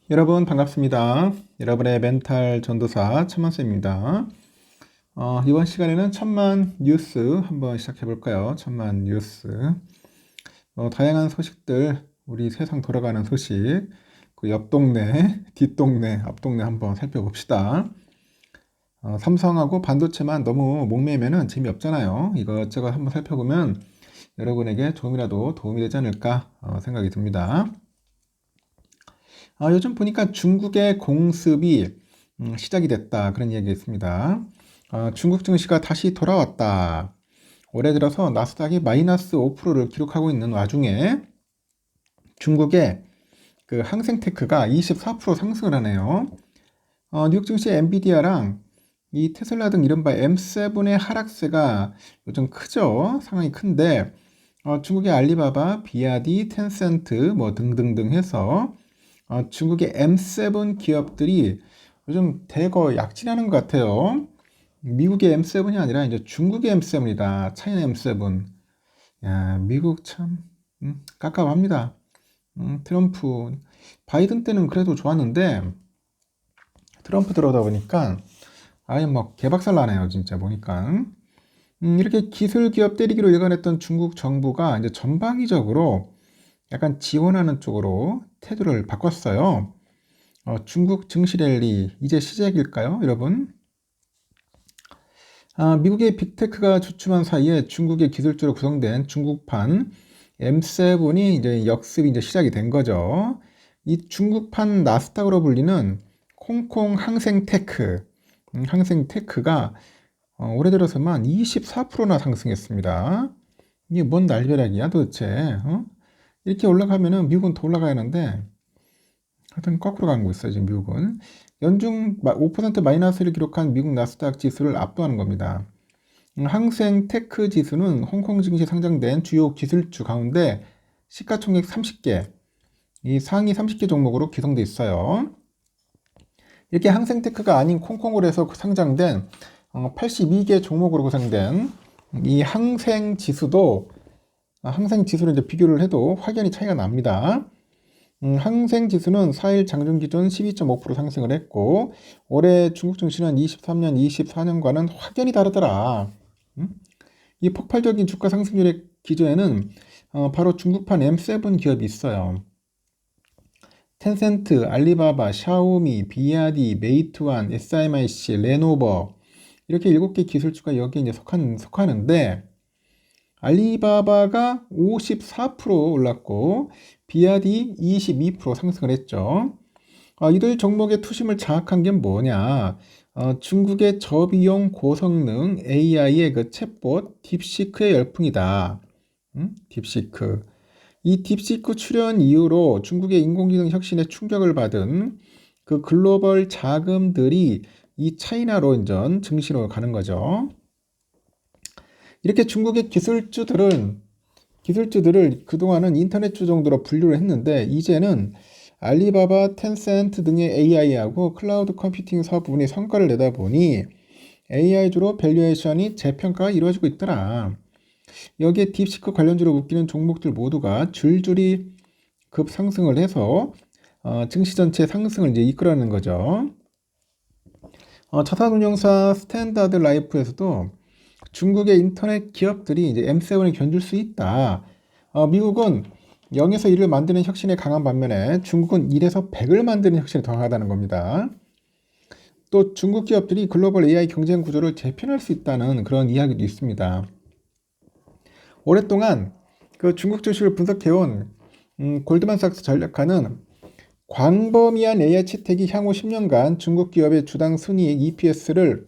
여러분 반갑습니다. 여러분의 멘탈 전도사 천만쌤입니다. 이번 시간에는 천만 뉴스 한번 시작해 볼까요? 천만 뉴스. 다양한 소식들, 우리 세상 돌아가는 소식, 그 옆 동네, 뒷동네, 앞동네 한번 살펴봅시다. 삼성하고 반도체만 너무 목매면은 재미없잖아요. 이것저것 한번 살펴보면 여러분에게 조금이라도 도움이 되지 않을까 생각이 듭니다. 요즘 보니까 중국의 공습이 시작이 됐다, 그런 이야기가 있습니다. 중국 증시가 다시 돌아왔다. 올해 들어서 나스닥이 마이너스 5%를 기록하고 있는 와중에 중국의 그 항생테크가 24% 상승을 하네요. 뉴욕 증시 엔비디아랑 이 테슬라 등 이른바 M7의 하락세가 요즘 크죠. 상황이 큰데 중국의 알리바바, 비아디, 텐센트 뭐 등등등 해서 중국의 M7 기업들이 요즘 대거 약진하는 것 같아요. 미국의 M7이 아니라 이제 중국의 M7이다. 차이나 M7. 야, 미국 참 깝깝합니다. 트럼프, 바이든 때는 그래도 좋았는데 트럼프 들어오다 보니까 아예 뭐 개박살 나네요. 진짜 보니까. 이렇게 기술 기업 때리기로 일관했던 중국 정부가 이제 전방위적으로 약간 지원하는 쪽으로 태도를 바꿨어요. 중국 증시 랠리 이제 시작일까요, 여러분? 미국의 빅테크가 주춤한 사이에 중국의 기술주로 구성된 중국판 M7이 이제 역습이 이제 시작이 된 거죠. 이 중국판 나스닥으로 불리는 홍콩 항생테크, 항생테크가 올해 들어서만 24%나 상승했습니다. 이게 뭔 날벼락이야 도대체? 이렇게 올라가면은 미국은 더 올라가야 하는데 하여튼 거꾸로 가고 있어요. 지금 미국은 연중 5% 마이너스를 기록한 미국 나스닥 지수를 압도하는 겁니다. 항생 테크 지수는 홍콩 증시에 상장된 주요 기술주 가운데 시가총액 30개, 이 상위 30개 종목으로 구성되어 있어요. 이렇게 항생 테크가 아닌 콩콩으로 해서 상장된 82개 종목으로 구성된 이 항생 지수도 항생 지수를 이제 비교를 해도 확연히 차이가 납니다. 항생 지수는 4일 장중 기준 12.5% 상승을 했고 올해 중국 증시는 23년, 24년과는 확연히 다르더라. 이 폭발적인 주가 상승률의 기조에는 바로 중국판 M7 기업이 있어요. 텐센트, 알리바바, 샤오미, 비아디, 메이투안, SMIC, 레노버 이렇게 7개 기술주가 여기에 이제 속하는데 알리바바가 54% 올랐고 비아디 22% 상승을 했죠. 이들 종목의 투심을 장악한 게 뭐냐? 중국의 저비용 고성능 AI의 그 챗봇 딥시크의 열풍이다. 딥시크. 이 딥시크 출현 이후로 중국의 인공지능 혁신에 충격을 받은 그 글로벌 자금들이 이 차이나로 인전 증시로 가는 거죠. 이렇게 중국의 기술주들을 그동안은 인터넷주 정도로 분류를 했는데 이제는 알리바바, 텐센트 등의 AI하고 클라우드 컴퓨팅 사업 부분이 성과를 내다 보니 AI주로 밸류에이션이 재평가가 이루어지고 있더라. 여기에 딥시크 관련주로 묶이는 종목들 모두가 줄줄이 급상승을 해서 증시 전체 상승을 이제 이끌어내는 거죠. 자산운용사 스탠다드 라이프에서도 중국의 인터넷 기업들이 이제 M7을 견줄 수 있다. 미국은 0에서 1을 만드는 혁신에 강한 반면에 중국은 1에서 100을 만드는 혁신에 더 강하다는 겁니다. 또 중국 기업들이 글로벌 AI 경쟁 구조를 재편할 수 있다는 그런 이야기도 있습니다. 오랫동안 그 중국 주식을 분석해온 골드만삭스 전략가는 광범위한 AI 채택이 향후 10년간 중국 기업의 주당 순이익 EPS를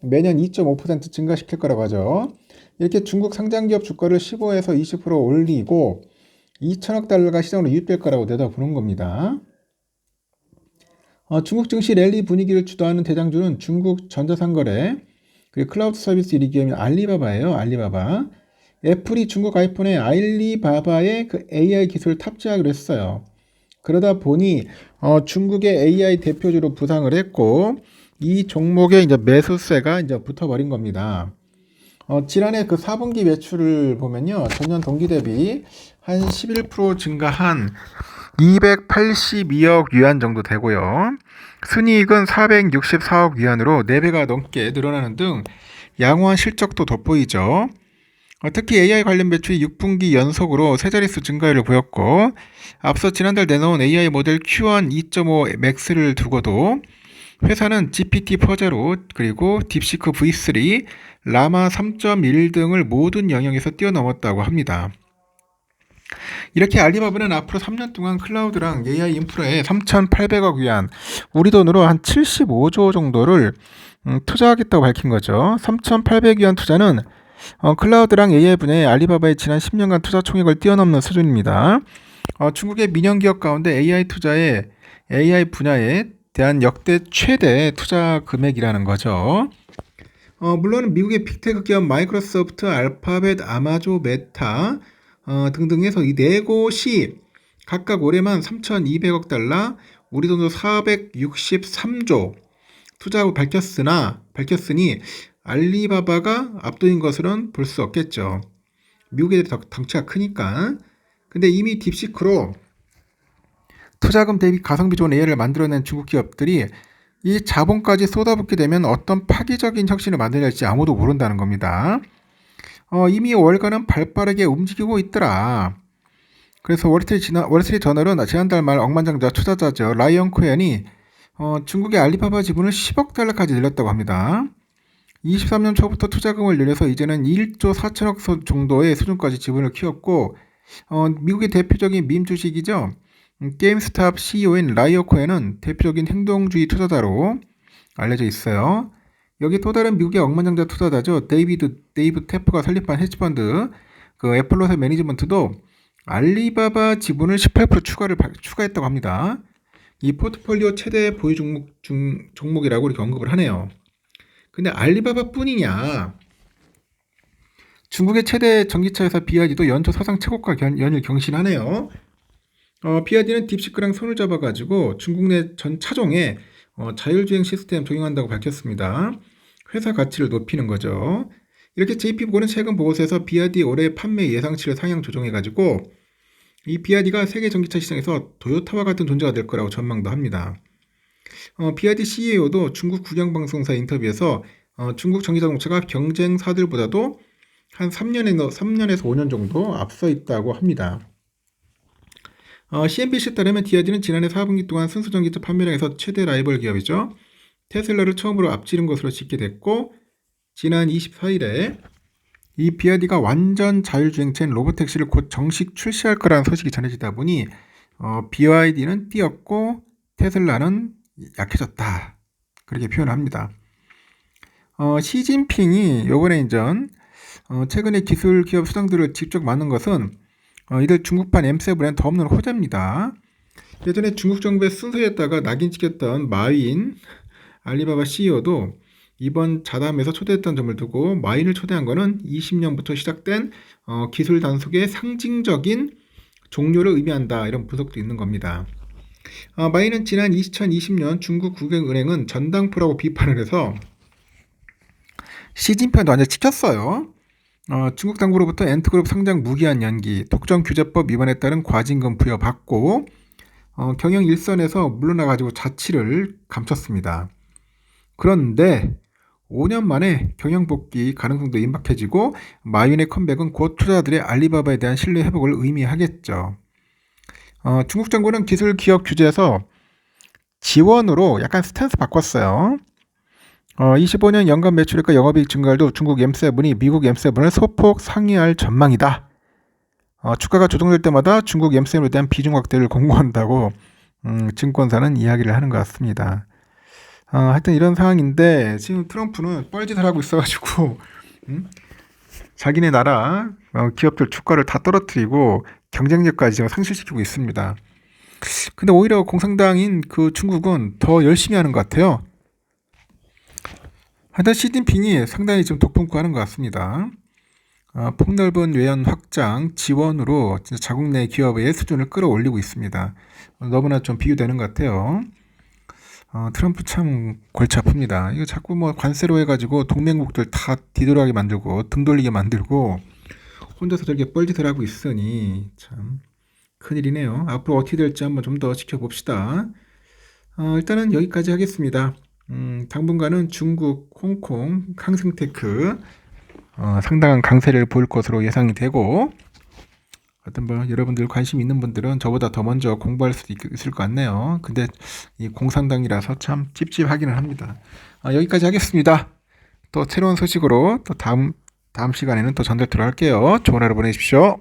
매년 2.5% 증가시킬 거라고 하죠. 이렇게 중국 상장기업 주가를 15에서 20% 올리고 2천억 달러가 시장으로 유입될 거라고 내다보는 겁니다. 중국 증시 랠리 분위기를 주도하는 대장주는 중국 전자상거래 그리고 클라우드 서비스 1위 기업인 알리바바예요. 알리바바. 애플이 중국 아이폰에 알리바바의 그 AI 기술을 탑재하기로 했어요. 그러다 보니 중국의 AI 대표주로 부상을 했고 이 종목에 이제 매수세가 이제 붙어버린 겁니다. 지난해 그 4분기 매출을 보면요. 전년 동기 대비 한 11% 증가한 282억 위안 정도 되고요. 순이익은 464억 위안으로 4배가 넘게 늘어나는 등 양호한 실적도 돋보이죠. 특히 AI 관련 매출이 6분기 연속으로 세 자릿수 증가율을 보였고, 앞서 지난달 내놓은 AI 모델 Q1 2.5 맥스를 두고도 회사는 GPT-4.0 그리고 딥시크 V3, 라마 3.1 등을 모든 영역에서 뛰어넘었다고 합니다. 이렇게 알리바바는 앞으로 3년 동안 클라우드랑 AI 인프라에 3,800억 위안, 우리 돈으로 한 75조 정도를 투자하겠다고 밝힌 거죠. 3,800억 위안 투자는 클라우드랑 AI 분야에 알리바바의 지난 10년간 투자 총액을 뛰어넘는 수준입니다. 중국의 민영 기업 가운데 AI 분야에 대한 역대 최대 투자 금액이라는 거죠. 물론 미국의 빅테크 기업 마이크로소프트, 알파벳, 아마존, 메타 등등 해서 이 네 곳이 각각 올해만 3,200억 달러, 우리 돈으로 463조 투자하고 밝혔으니 알리바바가 압도인 것으로는 볼 수 없겠죠. 미국의 덩치가 크니까. 근데 이미 딥시크로 투자금 대비 가성비 좋은 AI를 만들어낸 중국 기업들이 이 자본까지 쏟아붓게 되면 어떤 파괴적인 혁신을 만들어낼지 아무도 모른다는 겁니다. 이미 월가는 발빠르게 움직이고 있더라. 그래서 월스트리트 저널은 지난달 말 억만장자 투자자죠. 라이언 코엔이 중국의 알리바바 지분을 10억 달러까지 늘렸다고 합니다. 23년 초부터 투자금을 늘려서 이제는 1조 4천억 정도의 수준까지 지분을 키웠고, 미국의 대표적인 밈 주식이죠. 게임스탑 CEO인 라이언 코엔은 대표적인 행동주의 투자자로 알려져 있어요. 여기 또 다른 미국의 억만장자 투자자죠. 데이브 테프가 설립한 헤지펀드 애플로스 매니지먼트도 알리바바 지분을 18% 추가했다고 합니다. 이 포트폴리오 최대 보유 종목이라고 이렇게 언급을 하네요. 근데 알리바바 뿐이냐? 중국의 최대 전기차 회사 BYD도 연초 사상 최고가 연일 경신하네요. BYD는 딥시크랑 손을 잡아가지고 중국 내 전 차종에 자율주행 시스템 적용한다고 밝혔습니다. 회사 가치를 높이는 거죠. 이렇게 JP모건은 최근 보고서에서 BYD 올해 판매 예상치를 상향 조정해가지고 이 BYD가 세계 전기차 시장에서 도요타와 같은 존재가 될 거라고 전망도 합니다. BYD CEO도 중국 국영방송사 인터뷰에서 중국 전기자동차가 경쟁사들보다도 한 3년에서 5년 정도 앞서 있다고 합니다. CNBC에 따르면 BYD는 지난해 4분기 동안 순수 전기차 판매량에서 최대 라이벌 기업이죠. 테슬라를 처음으로 앞지른 것으로 집계됐고, 지난 24일에 이 BYD가 완전 자율주행체인 로보택시를 곧 정식 출시할 거라는 소식이 전해지다 보니 BYD는 뛰었고 테슬라는 약해졌다, 그렇게 표현합니다. 시진핑이 요번에 최근에 기술 기업 수장들을 직접 만난 것은 이들 중국판 M7엔 더없는 호재입니다. 예전에 중국 정부의 순서였다가 낙인 찍혔던 마윈 알리바바 CEO도 이번 자담에서 초대했던 점을 두고 마윈을 초대한 것은 20년부터 시작된 기술 단속의 상징적인 종료를 의미한다, 이런 분석도 있는 겁니다. 마윈은 지난 2020년 중국 국영은행은 전당포라고 비판을 해서 시진핑도 완전히 찍혔어요. 중국 당국으로부터 엔트그룹 상장 무기한 연기, 독점규제법 위반에 따른 과징금 부여받고 경영 일선에서 물러나가지고 자취를 감췄습니다. 그런데 5년 만에 경영 복귀 가능성도 임박해지고 마윈의 컴백은 곧 투자자들의 알리바바에 대한 신뢰 회복을 의미하겠죠. 중국 정부는 기술 기업 규제에서 지원으로 약간 스탠스 바꿨어요. 25년 연간 매출액과 영업이익 증가율도 중국 M7이 미국 M7을 소폭 상회할 전망이다. 주가가 조정될 때마다 중국 M7에 대한 비중 확대를 공고한다고 증권사는 이야기를 하는 것 같습니다. 하여튼 이런 상황인데 지금 트럼프는 뻘짓을 하고 있어가지고 자기네 나라 기업들 주가를 다 떨어뜨리고 경쟁력까지 지금 상실시키고 있습니다. 근데 오히려 공산당인 그 중국은 더 열심히 하는 것 같아요. 하여튼 시진핑이 상당히 지금 독품구하는 것 같습니다. 폭넓은 외연 확장 지원으로 진짜 자국 내 기업의 수준을 끌어올리고 있습니다. 너무나 좀 비교되는 것 같아요. 트럼프 참 골치 아픕니다. 이거 자꾸 관세로 해가지고 동맹국들 다 뒤돌아가게 만들고 등 돌리게 만들고 혼자서 저렇게 뻘짓을 하고 있으니 참 큰일이네요. 앞으로 어떻게 될지 한번 좀 더 지켜봅시다. 일단은 여기까지 하겠습니다. 당분간은 중국, 홍콩, 항생테크 상당한 강세를 보일 것으로 예상이 되고, 하여튼 뭐 여러분들 관심 있는 분들은 저보다 더 먼저 공부할 수도 있을 것 같네요. 근데 이 공산당이라서 참 찝찝하기는 합니다. 여기까지 하겠습니다. 또 새로운 소식으로 또 다음 시간에는 또 전달 들어갈게요. 좋은 하루 보내십시오.